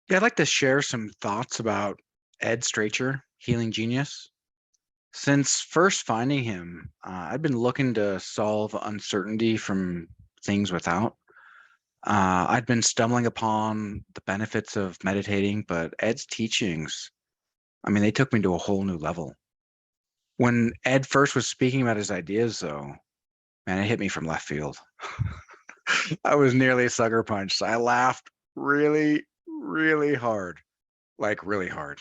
Yeah, I'd like to share some thoughts about Ed Strachar, Healing Genius. Since first finding him, I've been looking to solve uncertainty from things without. I'd been stumbling upon the benefits of meditating, but Ed's teachings, I mean, they took me to a whole new level. When Ed first was speaking about his ideas, though, man, it hit me from left field. I was nearly a sucker punched. I laughed really, really hard, like really hard.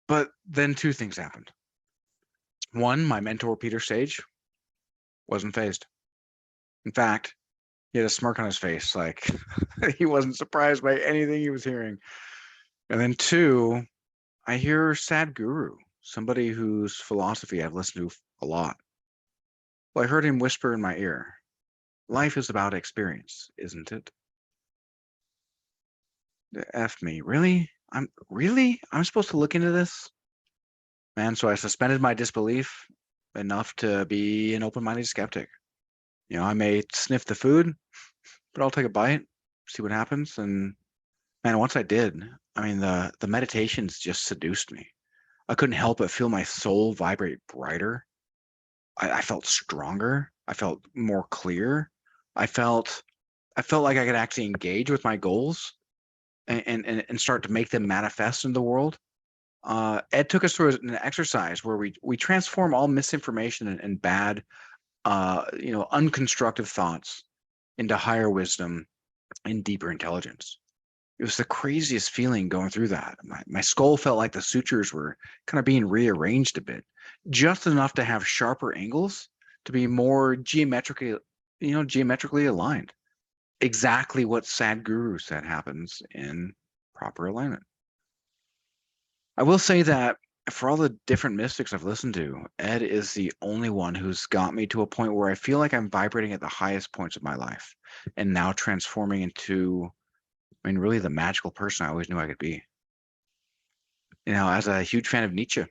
But then two things happened. One, my mentor, Peter Sage, wasn't phased. In fact, he had a smirk on his face, like he wasn't surprised by anything he was hearing. And then two, I hear Sadhguru, somebody whose philosophy I've listened to a lot. Well, I heard him whisper in my ear, life is about experience, isn't it? F me, really? I'm supposed to look into this? Man, so I suspended my disbelief enough to be an open-minded skeptic. I may sniff the food, but I'll take a bite, see what happens. And man, once I did, I mean, the meditations just seduced me. I couldn't help but feel my soul vibrate brighter. I felt stronger. I felt more clear. I felt I felt like I could actually engage with my goals and start to make them manifest in the world. Ed took us through an exercise where we transform all misinformation and bad, unconstructive thoughts into higher wisdom and deeper intelligence. It was the craziest feeling going through that. My skull felt like the sutures were kind of being rearranged a bit, just enough to have sharper angles to be more geometrically aligned. Exactly what Sadhguru said happens in proper alignment. I will say that for all the different mystics I've listened to, Ed is the only one who's got me to a point where I feel like I'm vibrating at the highest points of my life and now transforming into, I mean, really the magical person I always knew I could be. As a huge fan of Nietzsche,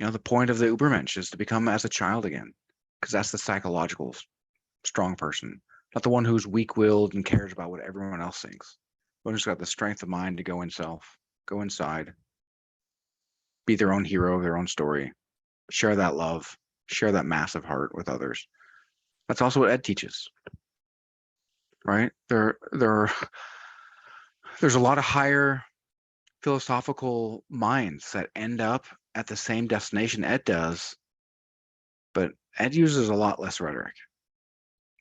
the point of the Ubermensch is to become as a child again, because that's the psychological strong person, not the one who's weak-willed and cares about what everyone else thinks. One who's got the strength of mind to go inside, be their own hero of their own story, share that love, share that massive heart with others. That's also what Ed teaches, right? There's a lot of higher philosophical minds that end up at the same destination Ed does, but Ed uses a lot less rhetoric,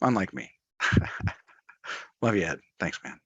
unlike me. Love you, Ed. Thanks, man.